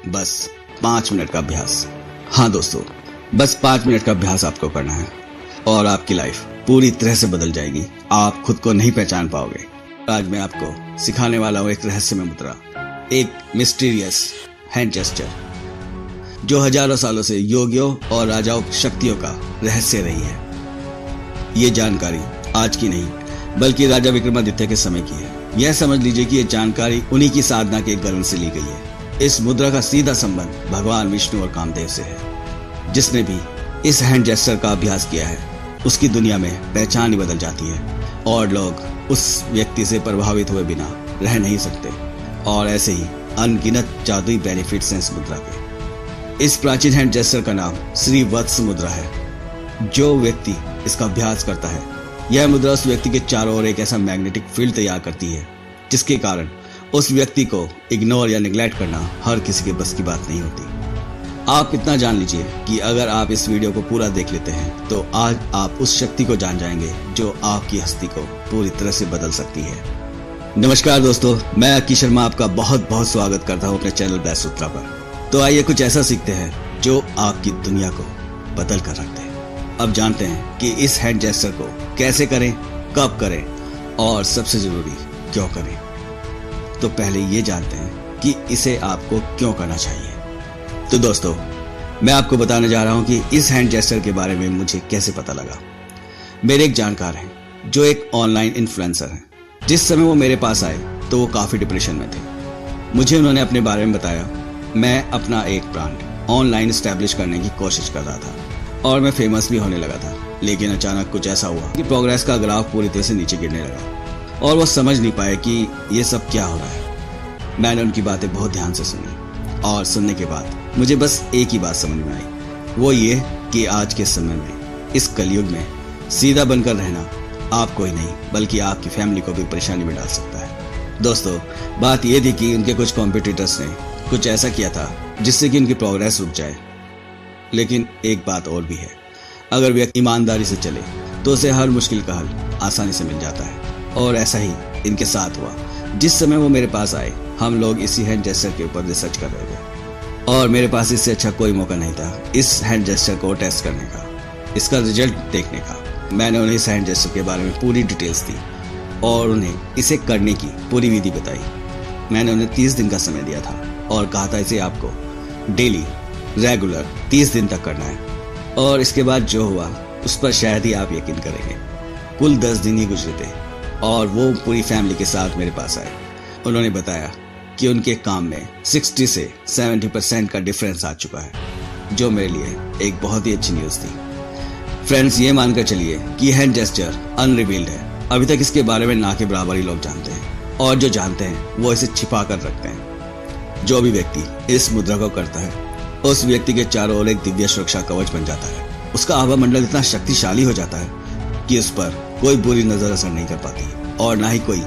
बस 5 मिनट का अभ्यास। हाँ दोस्तों, बस 5 मिनट का अभ्यास आपको करना है और आपकी लाइफ पूरी तरह से बदल जाएगी। आप खुद को नहीं पहचान पाओगे। आज मैं आपको सिखाने वाला हूँ एक रहस्यमय मुद्रा, एक मिस्टीरियस हैंड जेस्चर जो हजारों सालों से योगियों और राजाओं की शक्तियों का रहस्य रही है। ये जानकारी आज की नहीं बल्कि राजा विक्रमादित्य के समय की है। यह समझ लीजिए कि यह जानकारी उन्हीं की साधना के गलन से ली गई है। इस मुद्रा का सीधा संबंध भगवान विष्णु और कामदेव से है। जिसने भी इस हैंड जेस्चर का अभ्यास किया है उसकी दुनिया में पहचान ही बदल जाती है और लोग उस व्यक्ति से प्रभावित हुए बिना रह नहीं सकते। और ऐसे ही अनगिनत जादुई बेनिफिट्स हैं इस मुद्रा के। इस प्राचीन हैंड जेस्चर का नाम श्री वत्स मुद्रा है। जो व्यक्ति इसका अभ्यास करता है, यह मुद्रा उस व्यक्ति के चारों ओर एक ऐसा मैग्नेटिक फील्ड तैयार करती है जिसके कारण उस व्यक्ति को इग्नोर या निगलेक्ट करना हर किसी के बस की बात नहीं होती। आप इतना जान लीजिए कि अगर आप इस वीडियो को पूरा देख लेते हैं तो आज आप उस शक्ति को जान जाएंगे जो आपकी हस्ती को पूरी तरह से बदल सकती है। नमस्कार दोस्तों, मैं अक्की शर्मा आपका बहुत बहुत स्वागत करता हूँ अपने चैनल ब्लैस सूत्रा पर। तो आइए कुछ ऐसा सीखते हैं जो आपकी दुनिया को बदल कर रख दे। अब जानते हैं कि इस हैंड जेस्चर को कैसे करें, कब करें और सबसे जरूरी क्यों करें। तो पहले ये जानते हैं कि इसे आपको क्यों करना चाहिए। तो दोस्तों, मैं आपको बताने जा रहा हूं कि इस हैंड जेस्चर के बारे में मुझे कैसे पता लगा। मेरे एक जानकार हैं जो एक ऑनलाइन इन्फ्लुएंसर हैं। जिस समय वो मेरे पास आए तो वो काफी डिप्रेशन में थे। मुझे उन्होंने अपने बारे में बताया। मैं अपना एक ब्रांड ऑनलाइन स्टैब्लिश करने की कोशिश कर रहा था और मैं फेमस भी होने लगा था, लेकिन अचानक कुछ ऐसा हुआ कि प्रोग्रेस का ग्राफ पूरी तरह से नीचे गिरने लगा और वो समझ नहीं पाए कि ये सब क्या हो रहा है। मैंने उनकी बातें बहुत ध्यान से सुनी और सुनने के बाद मुझे बस एक ही बात समझ में आई, वो ये कि आज के समय में इस कलयुग में सीधा बनकर रहना आपको ही नहीं बल्कि आपकी फैमिली को भी परेशानी में डाल सकता है। दोस्तों, बात ये थी कि उनके कुछ कॉम्पिटिटर्स ने कुछ ऐसा किया था जिससे कि उनकी प्रोग्रेस रुक जाए। लेकिन एक बात और भी है, अगर व्यक्ति ईमानदारी से चले तो उसे हर मुश्किल का हल आसानी से मिल जाता है। और ऐसा ही इनके साथ हुआ। जिस समय वो मेरे पास आए, हम लोग इसी हैंड जेस्चर के ऊपर रिसर्च कर रहे थे और मेरे पास इससे अच्छा कोई मौका नहीं था इस हैंड जेस्चर को टेस्ट करने का, इसका रिजल्ट देखने का। मैंने उन्हें इस हैंड जेस्चर के बारे में पूरी डिटेल्स दी और उन्हें इसे करने की पूरी विधि बताई। मैंने उन्हें 30 दिन का समय दिया था और कहा था इसे आपको डेली रेगुलर 30 दिन तक करना है। और इसके बाद जो हुआ उस पर शायद ही आप यकीन करेंगे। कुल 10 दिन ही गुजरे थे और वो पूरी फैमिली के साथ मेरे पास आए। उन्होंने बताया कि उनके काम में 60 से 70% का डिफरेंस आ चुका है, जो मेरे लिए एक बहुत ही अच्छी न्यूज़ थी। फ्रेंड्स, ये मानकर चलिए कि हैंड जेस्चर अनरिवील्ड है। अभी तक इसके बारे में ना के बराबर ही लोग जानते हैं और जो जानते हैं वो इसे छिपा कर रखते हैं। जो भी व्यक्ति इस मुद्रा को करता है उस व्यक्ति के चारों ओर एक दिव्य सुरक्षा कवच बन जाता है। उसका आभा मंडल इतना शक्तिशाली हो जाता है कि उस पर कोई बुरी नजर असर नहीं कर पाती और ना ही कोई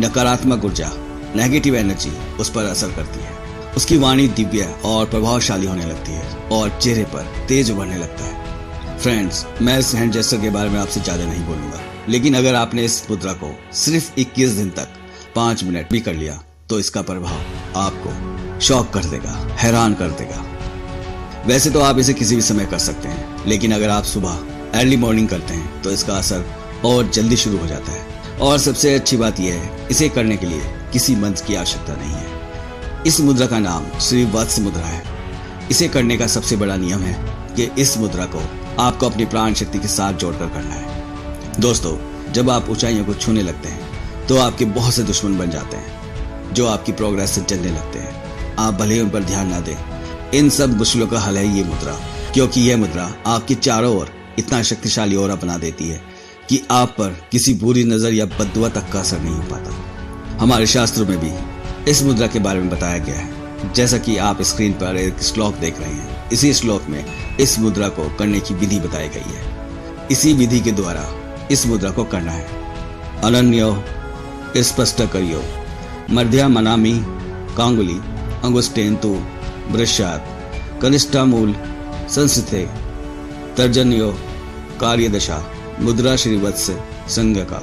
नकारात्मक ऊर्जा, नेगेटिव एनर्जी उस पर असर करती है। उसकी वाणी दिव्य और प्रभावशाली होने लगती है और चेहरे पर तेज उभरने लगता है। फ्रेंड्स, मैं इस हैंड जेस्चर के बारे में आपसे ज्यादा नहीं बोलूंगा, लेकिन अगर आपने इस मुद्रा को सिर्फ 21 दिन तक 5 मिनट भी कर लिया तो इसका प्रभाव आपको शॉक कर देगा, हैरान कर देगा। वैसे तो आप इसे किसी भी समय कर सकते हैं, लेकिन अगर आप सुबह अर्ली मॉर्निंग करते हैं तो इसका असर और जल्दी शुरू हो जाता है। और सबसे अच्छी बात यह है, इसे करने के लिए किसी मंत्र की आवश्यकता नहीं है। इस मुद्रा का नाम श्री वत्स मुद्रा है। इसे करने का सबसे बड़ा नियम है कि इस मुद्रा को आपको अपनी प्राण शक्ति के साथ जोड़कर करना है। दोस्तों, जब आप ऊंचाइयों को छूने लगते हैं तो आपके बहुत से दुश्मन बन जाते हैं जो आपकी प्रोग्रेस से जलने लगते हैं। आप भले ही उन पर ध्यान ना दें, इन सब मुश्किलों का हल है ये मुद्रा, क्योंकि यह मुद्रा आपके चारों ओर इतना शक्तिशाली ऑरा बना देती है कि आप पर किसी बुरी नजर या बद्दुआ तक का असर नहीं हो पाता। हमारे शास्त्रों में भी इस मुद्रा के बारे में बताया गया है। जैसा कि आप स्क्रीन पर एक श्लोक देख रहे हैं, इसी श्लोक में इस मुद्रा को करने की विधि बताई गई है। इसी विधि के द्वारा इस मुद्रा को करना है। अनन्यो स्पष्ट करियो मध्या मनामी कांगुली अंगुष्टेन्तु वृषात कनिष्ठामूल संस्थे तर्जन्यो कार्यदशा मुद्रा श्रीवत्स संघ का।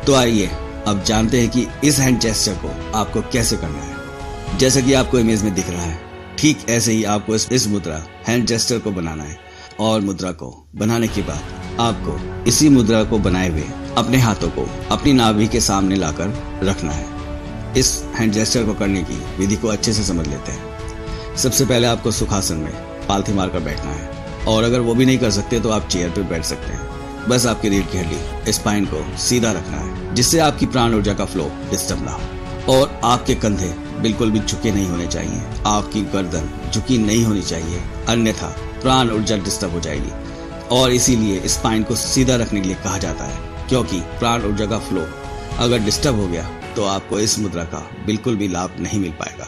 तो आइए अब जानते हैं कि इस हैंड जेस्चर को आपको कैसे करना है। जैसा कि आपको इमेज में दिख रहा है, ठीक ऐसे ही आपको इस मुद्रा हैंड जेस्चर को बनाना है और मुद्रा को बनाने के बाद आपको इसी मुद्रा को बनाए हुए अपने हाथों को अपनी नाभि के सामने लाकर रखना है। इस हैंड जेस्चर को करने की विधि को अच्छे से समझ लेते हैं। सबसे पहले आपको सुखासन में पालथी मारकर बैठना है और अगर वो भी नहीं कर सकते तो आप चेयर पर बैठ सकते हैं। बस आपकी रीढ़ की हड्डी स्पाइन को सीधा रखना है जिससे आपकी प्राण ऊर्जा का फ्लो डिस्टर्ब ना हो और आपके कंधे बिल्कुल भी झुके नहीं होने चाहिए। आपकी गर्दन झुकी नहीं होनी चाहिए, अन्यथा प्राण ऊर्जा डिस्टर्ब हो जाएगी। और इसीलिए स्पाइन को सीधा रखने के लिए कहा जाता है, क्योंकि प्राण ऊर्जा का फ्लो अगर डिस्टर्ब हो गया तो आपको इस मुद्रा का बिल्कुल भी लाभ नहीं मिल पाएगा।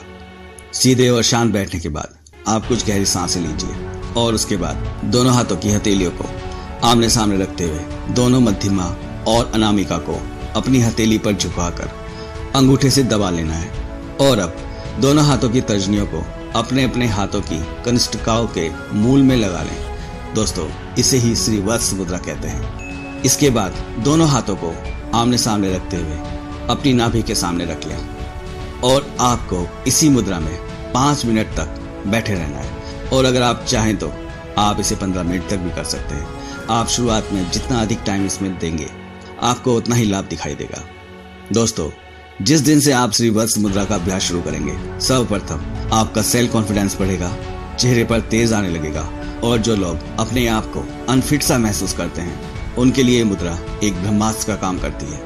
सीधे और शांत बैठने के बाद आप कुछ गहरी सांसें लीजिए और उसके बाद दोनों हाथों की हथेलियों को आमने सामने रखते हुए दोनों मध्यमा और अनामिका को अपनी हथेली पर झुकाकर अंगूठे से दबा लेना है और अब दोनों हाथों की तर्जनियों को अपने अपने हाथों की कनिष्ठिकाओं के मूल में लगा लें। दोस्तों, इसे ही श्री वत्स मुद्रा कहते हैं। इसके बाद दोनों हाथों को आमने सामने रखते हुए अपनी नाभि के सामने रख लें और आपको इसी मुद्रा में 5 मिनट तक बैठे रहना है और अगर आप चाहें तो आप इसे 15 मिनट तक भी कर सकते हैं। आप शुरुआत में जितना अधिक टाइम इसमें देंगे आपको उतना ही लाभ दिखाई देगा। दोस्तों, जिस दिन से आप श्री वत्स मुद्रा का अभ्यास शुरू करेंगे, सर्वप्रथम आपका सेल्फ कॉन्फिडेंस बढ़ेगा, चेहरे पर तेज आने लगेगा और जो लोग अपने आप को अनफिट सा महसूस करते हैं उनके लिए ये मुद्रा एक ब्रह्मास्त्र का काम करती है।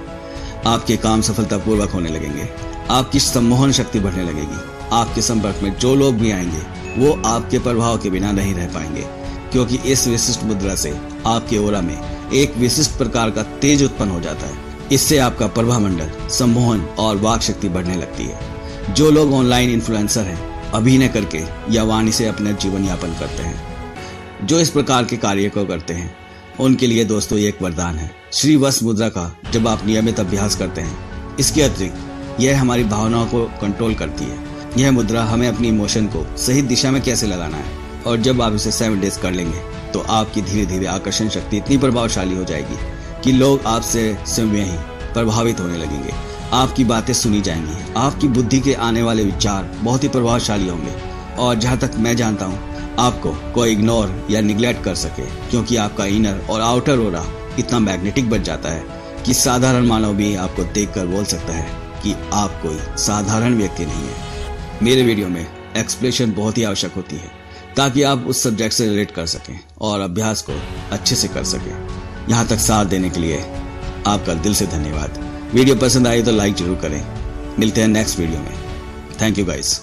आपके काम सफलतापूर्वक होने लगेंगे, आपकी सम्मोहन शक्ति बढ़ने लगेगी। आपके संपर्क में जो लोग भी आएंगे वो आपके प्रभाव के बिना नहीं रह पाएंगे, क्योंकि इस विशिष्ट मुद्रा से आपके ओरा में एक विशिष्ट प्रकार का तेज उत्पन्न हो जाता है। इससे आपका प्रभाव मंडल, सम्मोहन और वाक शक्ति बढ़ने लगती है। जो लोग ऑनलाइन इन्फ्लुएंसर हैं, अभिनय करके या वाणी से अपना जीवन यापन करते हैं, जो इस प्रकार के कार्य को करते हैं, उनके लिए दोस्तों ये एक वरदान है। श्री वत्स मुद्रा का जब आप नियमित अभ्यास करते हैं, इसके अतिरिक्त यह हमारी भावनाओं को कंट्रोल करती है। यह मुद्रा हमें अपनी इमोशन को सही दिशा में कैसे लगाना है और जब आप इसे 7 डेज कर लेंगे तो आपकी धीरे धीरे आकर्षण शक्ति इतनी प्रभावशाली हो जाएगी कि लोग आपसे स्वयं ही प्रभावित होने लगेंगे। आपकी बातें सुनी जाएंगी, आपकी बुद्धि के आने वाले विचार बहुत ही प्रभावशाली होंगे और जहाँ तक मैं जानता हूँ आपको कोई इग्नोर या निग्लेक्ट कर सके, क्योंकि आपका इनर और आउटर ओरा इतना मैग्नेटिक बन जाता है कि साधारण मानव भी आपको देखकर बोल सकता है कि आप कोई साधारण व्यक्ति नहीं है। मेरे वीडियो में एक्सप्लेनेशन बहुत ही आवश्यक होती है ताकि आप उस सब्जेक्ट से रिलेट कर सकें और अभ्यास को अच्छे से कर सकें। यहाँ तक साथ देने के लिए आपका दिल से धन्यवाद। वीडियो पसंद आई तो लाइक जरूर करें। मिलते हैं नेक्स्ट वीडियो में। Thank you guys.